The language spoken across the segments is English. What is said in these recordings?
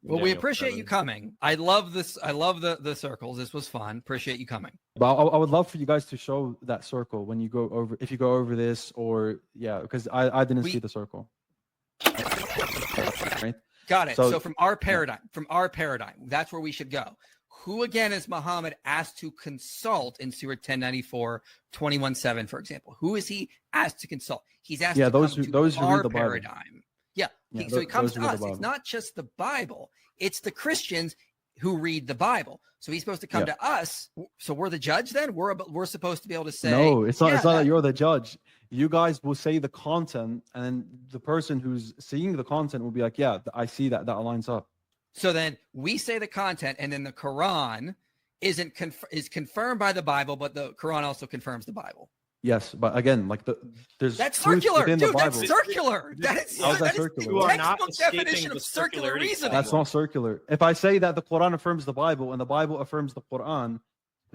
Well, we appreciate you coming. I love this. I love the circles. This was fun. Appreciate you coming. But I would love for you guys to show that circle when you go over, if you go over this, or yeah, because I didn't see the circle. Right? Got it. So from our paradigm, that's where we should go. Who again is Muhammad asked to consult in Surah 1094, 21:7, for example? Who is he asked to consult? He's asked to come to those who our read the paradigm. Bible. Yeah. So he comes to us. It's not just the Bible. It's the Christians who read the Bible. So he's supposed to come to us. So we're the judge then? We're supposed to be able to say, no, it's not that you're the judge. You guys will say the content, and then the person who's seeing the content will be like, yeah, I see that aligns up. So then we say the content, and then the Quran is confirmed by the Bible, but the Quran also confirms the Bible. Yes, but again, like that's circular, dude. That's circular. That is circular. The textbook definition of circular reasoning. That's not circular. If I say that the Quran affirms the Bible and the Bible affirms the Quran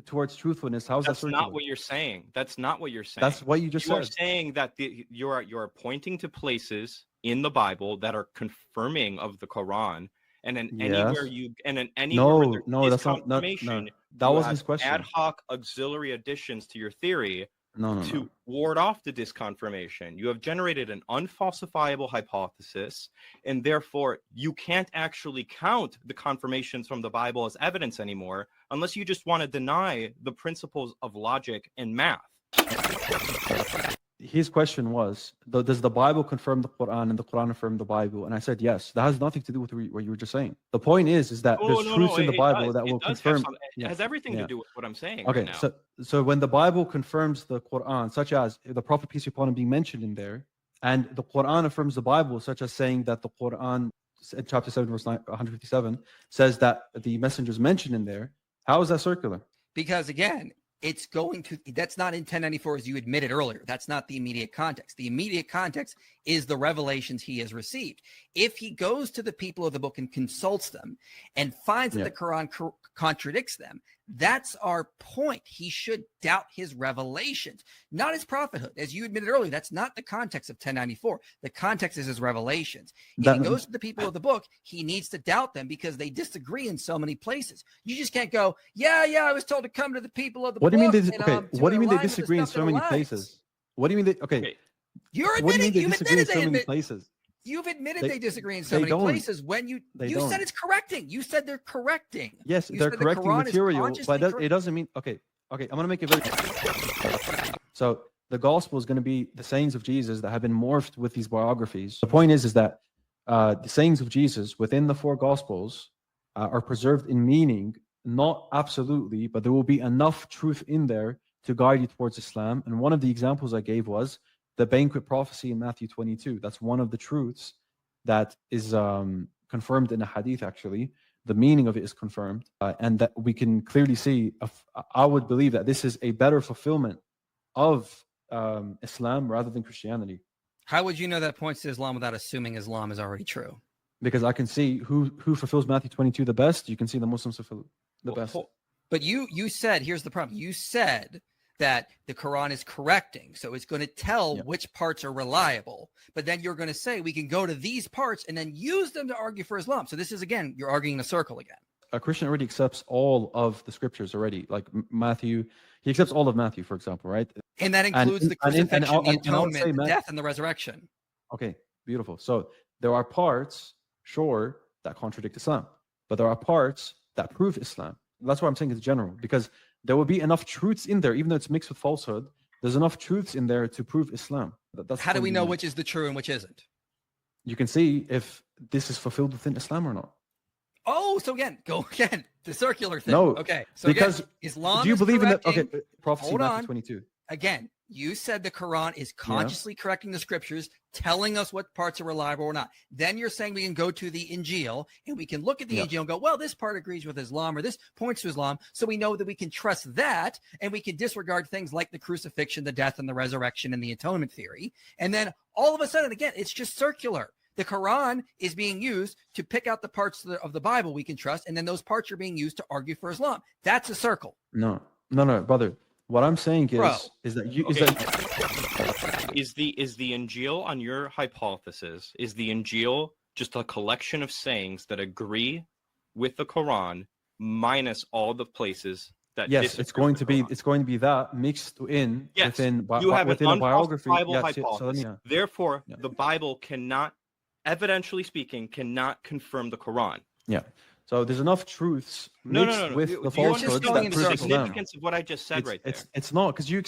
towards truthfulness, how's that circular? That's not what you're saying. That's not what you're saying. That's what you just said. You're saying that you're pointing to places in the Bible that are confirming of the Quran, and then anywhere no, that's not. No, that wasn't his question. Ad hoc auxiliary additions to your theory. To ward off the disconfirmation. You have generated an unfalsifiable hypothesis, and therefore you can't actually count the confirmations from the Bible as evidence anymore, unless you just want to deny the principles of logic and math. His question was, does the Bible confirm the Quran and the Quran affirm the Bible? And I said, yes. That has nothing to do with what you were just saying. The point is that there's truths in the Bible that will confirm. It has everything to do with what I'm saying. Okay, right now. So when the Bible confirms the Quran, such as the Prophet, peace be upon him, being mentioned in there, and the Quran affirms the Bible, such as saying that the Quran, chapter 7, verse 157, says that the messenger is mentioned in there, how is that circular? Because again, it's going to, that's not in 1094 as you admitted earlier. That's not the immediate context. The immediate context is the revelations he has received. If he goes to the people of the book and consults them and finds that the Quran contradicts them, that's our point. He should doubt his revelations, not his prophethood. As you admitted earlier, that's not the context of 1094. The context is his revelations. If he goes to the people of the book, he needs to doubt them because they disagree in so many places. You just can't go, I was told to come to the people of the book. What do you mean they disagree in so many places? What do you mean they, You're admitting, you've admitted so many places. You've admitted they disagree in so many places when you said it's correcting. You said they're correcting. Yes, they're correcting material, but it doesn't mean, okay, I'm going to make it very clear. So the gospel is going to be the sayings of Jesus that have been morphed with these biographies. The point is that the sayings of Jesus within the four gospels are preserved in meaning, not absolutely, but there will be enough truth in there to guide you towards Islam. And one of the examples I gave was the banquet prophecy in Matthew 22. That's one of the truths that is confirmed in a hadith, actually. The meaning of it is confirmed, and that we can clearly see, I would believe that this is a better fulfillment of Islam rather than Christianity. How would you know that points to Islam without assuming Islam is already true? Because I can see who fulfills Matthew 22 the best. You can see the Muslims fulfill the best. But you said, here's the problem. You said that the Quran is correcting. So it's going to tell which parts are reliable. But then you're going to say we can go to these parts and then use them to argue for Islam. So this is, again, you're arguing in a circle again. A Christian already accepts all of the scriptures already. Like Matthew, he accepts all of Matthew, for example, right? And that includes the crucifixion, the atonement, the death, and the resurrection. Okay, beautiful. So there are parts, sure, that contradict Islam. But there are parts that prove Islam. That's why I'm saying it's general. Because there will be enough truths in there, even though it's mixed with falsehood. There's enough truths in there to prove Islam. How do we know which is the true and which isn't? You can see if this is fulfilled within Islam or not. Oh, so go again. The circular thing. No, okay. So because again, Islam. Do you believe in that? Okay, prophecy Hold Matthew on. 22. Again, you said the Quran is consciously correcting the scriptures, telling us what parts are reliable or not. Then you're saying we can go to the Injil and we can look at the Injil and go, well, this part agrees with Islam or this points to Islam. So we know that we can trust that and we can disregard things like the crucifixion, the death and the resurrection and the atonement theory. And then all of a sudden, again, it's just circular. The Quran is being used to pick out the parts of the Bible we can trust. And then those parts are being used to argue for Islam. That's a circle. No, brother. What I'm saying is that is the Injil on your hypothesis? Is the Injil just a collection of sayings that agree with the Quran minus all the places that it's going to be that mixed in within you have within an a biography. Hypothesis. Therefore, the Bible cannot, evidentially speaking, cannot confirm the Quran. Yeah. So there's enough truths mixed with the falsehoods that prove the significance of what I just said right there. It's not, because you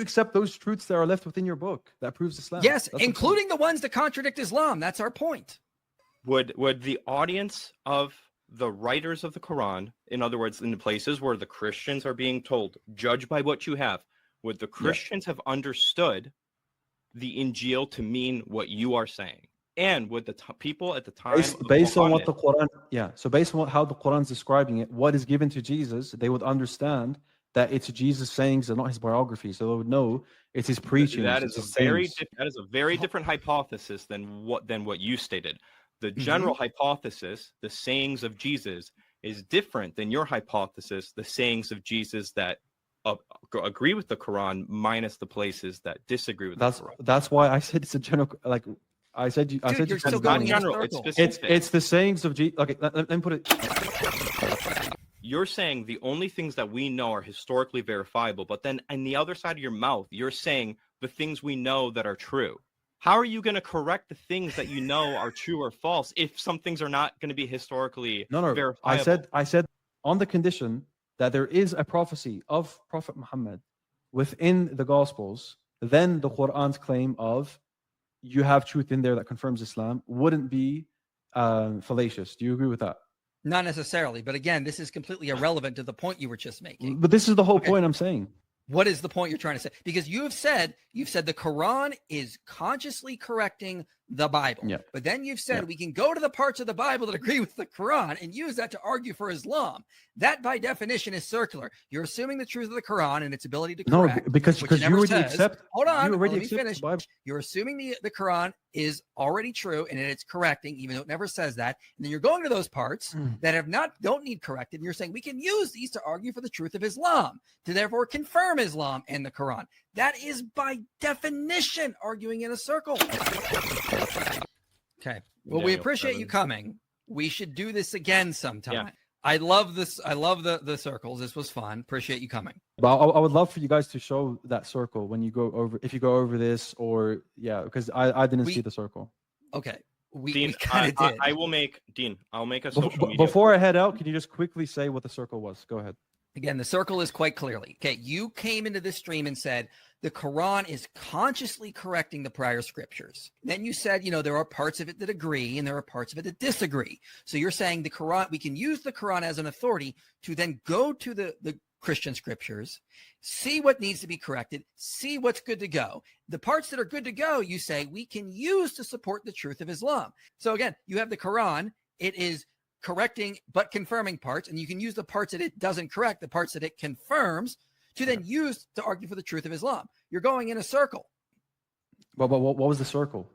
accept those truths that are left within your book that proves Islam. Yes, including the ones that contradict Islam. That's our point. Would the audience of the writers of the Quran, in other words, in the places where the Christians are being told, judge by what you have, would the Christians have understood the Injil to mean what you are saying? And would the people at the time, based on what the Quran, so based on how the Quran is describing it, what is given to Jesus, they would understand that it's Jesus' sayings and not his biography. So they would know it's his preaching. That is a very different hypothesis than what you stated. The general hypothesis, the sayings of Jesus, is different than your hypothesis, the sayings of Jesus that agree with the Quran minus the places that disagree with the Quran. That's why I said it's a general, like I said you're still going in general. It's specific. It's the sayings of Jesus. Okay, let me put it. You're saying the only things that we know are historically verifiable, but then on the other side of your mouth, you're saying the things we know that are true. How are you going to correct the things that you know are true or false if some things are not going to be historically verifiable? I said on the condition that there is a prophecy of Prophet Muhammad within the Gospels, then the Quran's claim of you have truth in there that confirms Islam wouldn't be fallacious. Do you agree with that? Not necessarily, but again, this is completely irrelevant to the point you were just making. But this is the whole point I'm saying. What is the point you're trying to say? Because you've said the Quran is consciously correcting the Bible. Yeah. But then you've said we can go to the parts of the Bible that agree with the Quran and use that to argue for Islam. That by definition is circular. You're assuming the truth of the Quran and its ability to correct. No, because you already accept. Hold on, let me finish. You're assuming the Quran is already true and it's correcting, even though it never says that. And then you're going to those parts that don't need corrected. And you're saying we can use these to argue for the truth of Islam, to therefore confirm Islam and the Quran. That is by definition arguing in a circle. Okay. Well, we appreciate you coming. We should do this again sometime. Yeah. I love this. I love the circles. This was fun. Appreciate you coming. But I would love for you guys to show that circle when you go over, if you go over this, or because I didn't see the circle. Okay. Dean, we kind of did. I'll make a social media. Before I head out, can you just quickly say what the circle was? Go ahead. Again, the circle is quite clearly. Okay, you came into this stream and said the Quran is consciously correcting the prior scriptures. Then you said, there are parts of it that agree and there are parts of it that disagree. So you're saying the Quran, we can use the Quran as an authority to then go to the Christian scriptures, see what needs to be corrected, see what's good to go. The parts that are good to go, you say we can use to support the truth of Islam. So again, you have the Quran. It is correcting but confirming parts, and you can use the parts that it doesn't correct, the parts that it confirms, to then use to argue for the truth of Islam. You're going in a circle. But what was the circle?